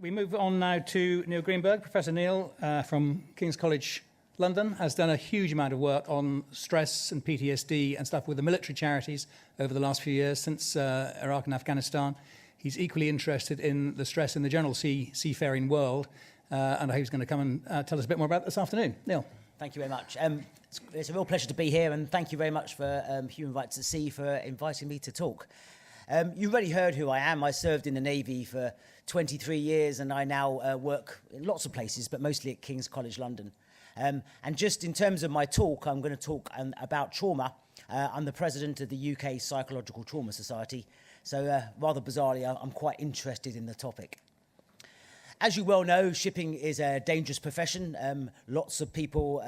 We move on now to Neil Greenberg. Professor Neil from King's College London has done a huge amount of work on stress and PTSD and stuff with the military charities over the last few years since Iraq and Afghanistan. He's equally interested in the stress in the general seafaring world, and I hope he's going to come and tell us a bit more about it this afternoon. Neil. Thank you very much. It's a real pleasure to be here, and thank you very much for Human Rights at Sea for inviting me to talk. You've already heard who I am. I served in the Navy for 23 years, and I now work in lots of places, but mostly at King's College London. And just in terms of my talk, I'm going to talk about trauma. I'm the president of the UK Psychological Trauma Society, so rather bizarrely, I'm quite interested in the topic. As you well know, shipping is a dangerous profession. Lots of people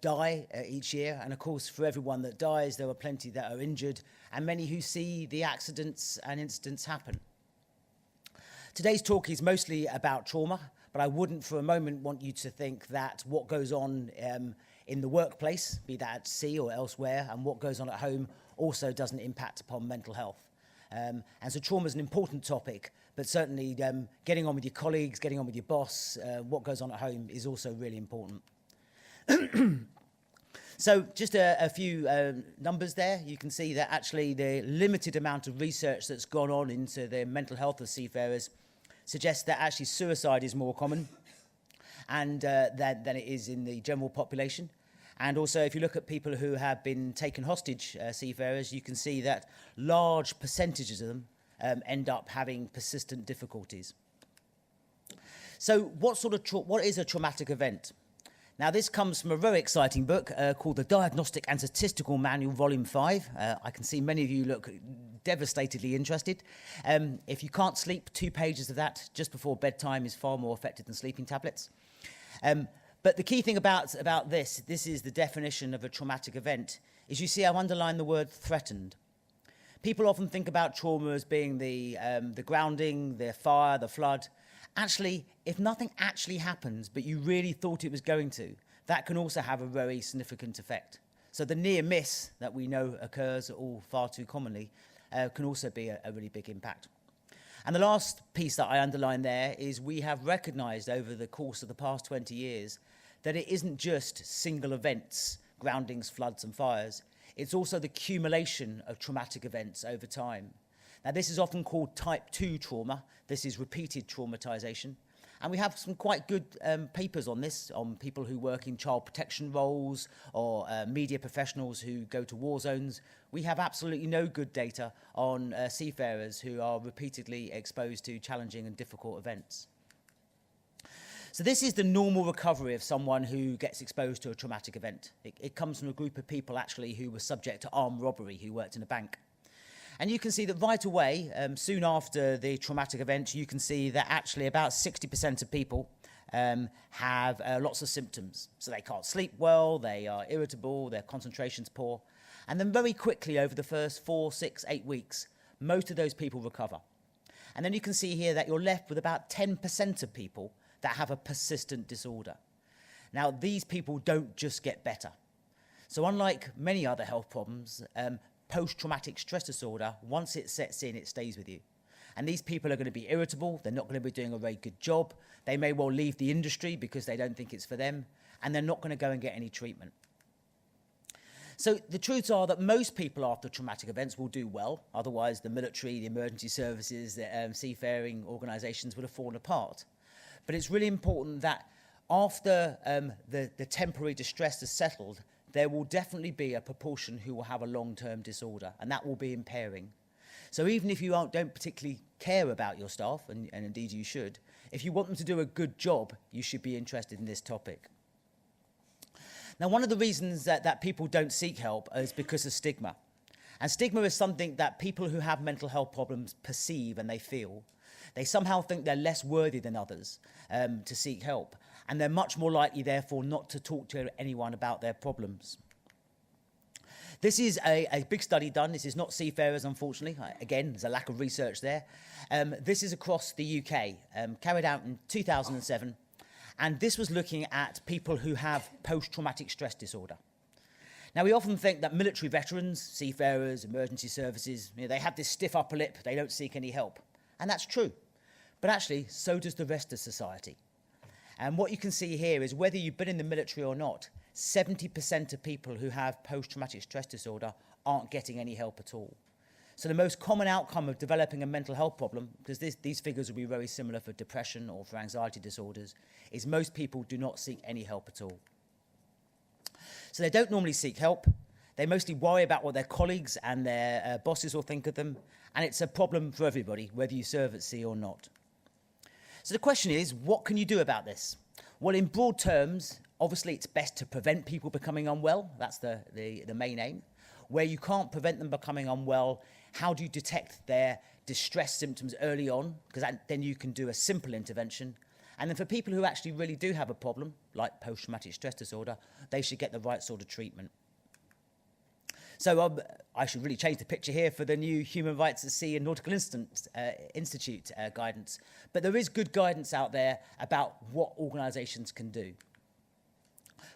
die each year, and of course, for everyone that dies, there are plenty that are injured, and many who see the accidents and incidents happen. Today's talk is mostly about trauma, but I wouldn't for a moment want you to think that what goes on in the workplace, be that at sea or elsewhere, and what goes on at home also doesn't impact upon mental health. And so trauma is an important topic, but certainly getting on with your colleagues, getting on with your boss, what goes on at home is also really important. So just a few numbers there. You can see that actually the limited amount of research that's gone on into the mental health of seafarers suggests that actually suicide is more common and than it is in the general population. And also, if you look at people who have been taken hostage, seafarers, you can see that large percentages of them end up having persistent difficulties. So what is a traumatic event? Now, this comes from a very exciting book called The Diagnostic and Statistical Manual, Volume 5. I can see many of you look devastatedly interested. If you can't sleep, 2 pages of that just before bedtime is far more effective than sleeping tablets. But the key thing about this is the definition of a traumatic event, is you see I've underlined the word threatened. People often think about trauma as being the grounding, the fire, the flood. Actually, if nothing actually happens, but you really thought it was going to, that can also have a very significant effect. So the near miss that we know occurs all far too commonly can also be a really big impact. And the last piece that I underline there is we have recognised over the course of the past 20 years that it isn't just single events, groundings, floods and fires. It's also the accumulation of traumatic events over time. Now, this is often called type 2 trauma. This is repeated traumatisation. And we have some quite good papers on this, on people who work in child protection roles or media professionals who go to war zones. We have absolutely no good data on seafarers who are repeatedly exposed to challenging and difficult events. So this is the normal recovery of someone who gets exposed to a traumatic event. It comes from a group of people actually who were subject to armed robbery, who worked in a bank. And you can see that right away, soon after the traumatic event, you can see that actually about 60% of people have lots of symptoms. So they can't sleep well, they are irritable, their concentration's poor. And then very quickly over the first 4, 6, 8 weeks, most of those people recover. And then you can see here that you're left with about 10% of people that have a persistent disorder. Now, these people don't just get better. So unlike many other health problems, post-traumatic stress disorder, once it sets in, it stays with you. And these people are going to be irritable, they're not going to be doing a very good job, they may well leave the industry because they don't think it's for them, and they're not going to go and get any treatment. So the truths are that most people after traumatic events will do well, otherwise the military, the emergency services, the seafaring organisations would have fallen apart. But it's really important that after the temporary distress has settled, there will definitely be a proportion who will have a long-term disorder, and that will be impairing. So even if you don't particularly care about your staff, and indeed you should, if you want them to do a good job, you should be interested in this topic. Now, one of the reasons that people don't seek help is because of stigma. And stigma is something that people who have mental health problems perceive and they feel. They somehow think they're less worthy than others to seek help. And they're much more likely, therefore, not to talk to anyone about their problems. This is a big study done. This is not seafarers, unfortunately. Again, there's a lack of research there. This is across the UK, carried out in 2007. And this was looking at people who have post-traumatic stress disorder. Now, we often think that military veterans, seafarers, emergency services, they have this stiff upper lip, they don't seek any help. And that's true. but actually so does the rest of society. And what you can see here is whether you've been in the military or not, 70% of people who have post-traumatic stress disorder aren't getting any help at all. So the most common outcome of developing a mental health problem, because these figures will be very similar for depression or for anxiety disorders, is most people do not seek any help at all. So they don't normally seek help. They mostly worry about what their colleagues and their bosses will think of them. And it's a problem for everybody, whether you serve at sea or not. So the question is, what can you do about this? Well, in broad terms, obviously it's best to prevent people becoming unwell. That's the main aim. Where you can't prevent them becoming unwell, how do you detect their distress symptoms early on? Because then you can do a simple intervention. And then for people who actually really do have a problem, like post-traumatic stress disorder, they should get the right sort of treatment. So I should really change the picture here for the new Human Rights at Sea and Nautical Institute guidance. But there is good guidance out there about what organisations can do.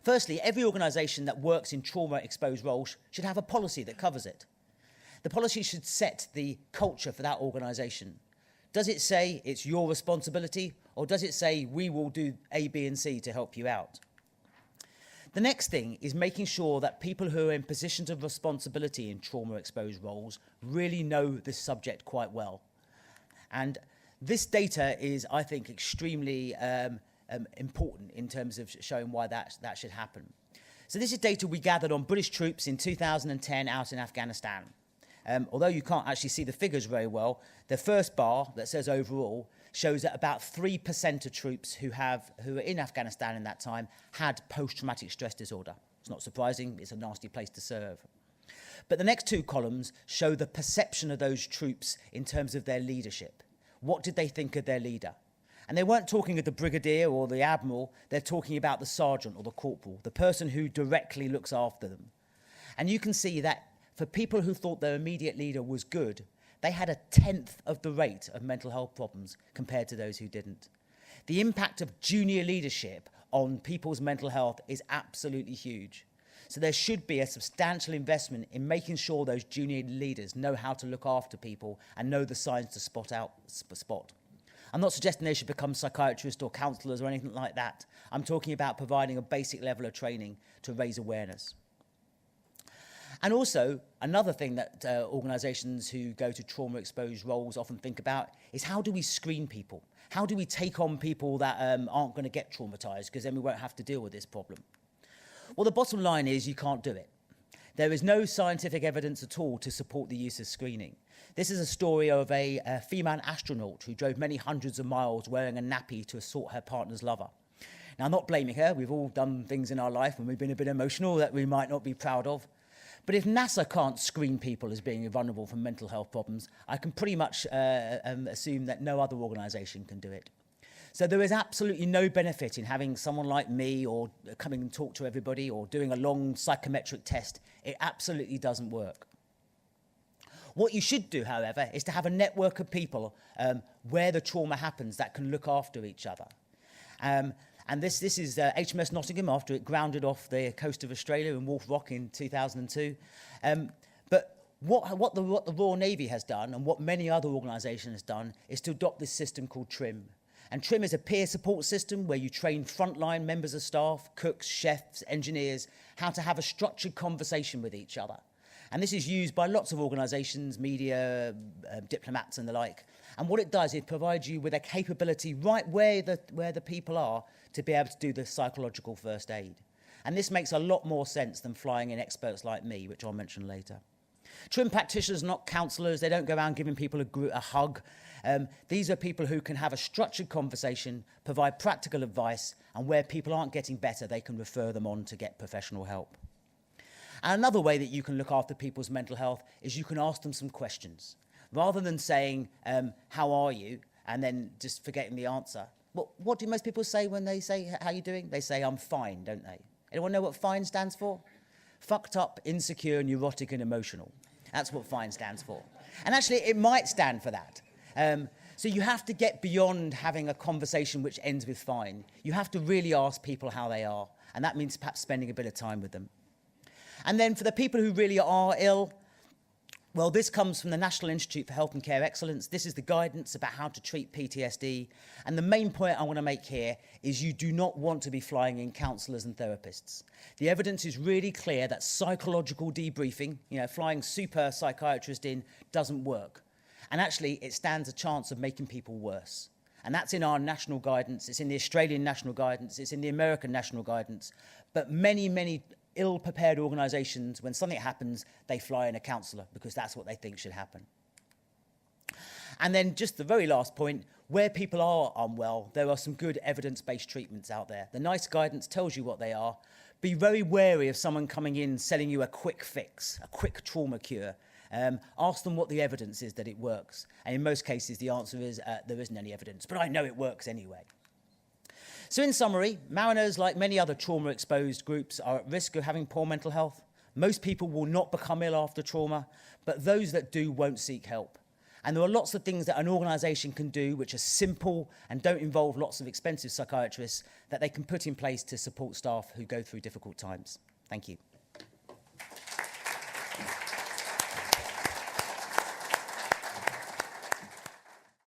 Firstly, every organisation that works in trauma-exposed roles should have a policy that covers it. The policy should set the culture for that organisation. Does it say it's your responsibility, or does it say we will do A, B, and C to help you out? The next thing is making sure that people who are in positions of responsibility in trauma-exposed roles really know this subject quite well. And this data is, I think, extremely important in terms of showing why that should happen. So this is data we gathered on British troops in 2010 out in Afghanistan. Although you can't actually see the figures very well, the first bar that says overall shows that about 3% of troops who were in Afghanistan in that time had post-traumatic stress disorder. It's not surprising, it's a nasty place to serve. But the next two columns show the perception of those troops in terms of their leadership. What did they think of their leader? And they weren't talking of the brigadier or the admiral, they're talking about the sergeant or the corporal, the person who directly looks after them. And you can see that for people who thought their immediate leader was good, they had 1/10 of the rate of mental health problems compared to those who didn't. The impact of junior leadership on people's mental health is absolutely huge. So there should be a substantial investment in making sure those junior leaders know how to look after people and know the signs to spot. I'm not suggesting they should become psychiatrists or counsellors or anything like that. I'm talking about providing a basic level of training to raise awareness. And also, another thing that organisations who go to trauma-exposed roles often think about is how do we screen people? How do we take on people that aren't going to get traumatised, because then we won't have to deal with this problem? Well, the bottom line is you can't do it. There is no scientific evidence at all to support the use of screening. This is a story of a female astronaut who drove many hundreds of miles wearing a nappy to assault her partner's lover. Now, I'm not blaming her. We've all done things in our life when we've been a bit emotional that we might not be proud of. But if NASA can't screen people as being vulnerable for mental health problems, I can pretty much assume that no other organisation can do it. So there is absolutely no benefit in having someone like me or coming and talk to everybody or doing a long psychometric test. It absolutely doesn't work. What you should do, however, is to have a network of people where the trauma happens that can look after each other. And this is HMS Nottingham after it grounded off the coast of Australia in Wolf Rock in 2002. But what the Royal Navy has done and what many other organisations have done is to adopt this system called TRIM. And TRIM is a peer support system where you train frontline members of staff, cooks, chefs, engineers, how to have a structured conversation with each other. And this is used by lots of organisations, media, diplomats and the like. And what it does is provide you with a capability right where the people are to be able to do the psychological first aid. And this makes a lot more sense than flying in experts like me, which I'll mention later. TRIM practitioners are not counsellors. They don't go around giving people a hug. These are people who can have a structured conversation, provide practical advice, and where people aren't getting better, they can refer them on to get professional help. And another way that you can look after people's mental health is you can ask them some questions. Rather than saying, how are you, and then just forgetting the answer. What do most people say when they say, how are you doing? They say, I'm fine, don't they? Anyone know what FINE stands for? Fucked up, insecure, neurotic, and emotional. That's what FINE stands for. And actually, it might stand for that. So you have to get beyond having a conversation which ends with fine. You have to really ask people how they are. And that means perhaps spending a bit of time with them. And then for the people who really are ill, Well, this comes from the National Institute for Health and Care Excellence. This is the guidance about how to treat PTSD. And the main point I want to make here is you do not want to be flying in counsellors and therapists. The evidence is really clear that psychological debriefing, flying super psychiatrist in, doesn't work. And actually, it stands a chance of making people worse. And that's in our national guidance. It's in the Australian national guidance. It's in the American national guidance. But many ill-prepared organisations, when something happens, they fly in a counsellor because that's what they think should happen. And then just the very last point, where people are unwell, there are some good evidence-based treatments out there. The NICE guidance tells you what they are. Be very wary of someone coming in selling you a quick fix, a quick trauma cure. Ask them what the evidence is that it works. And in most cases, the answer is there isn't any evidence, but I know it works anyway. So in summary, mariners, like many other trauma-exposed groups, are at risk of having poor mental health. Most people will not become ill after trauma, but those that do won't seek help. And there are lots of things that an organisation can do which are simple and don't involve lots of expensive psychiatrists that they can put in place to support staff who go through difficult times. Thank you.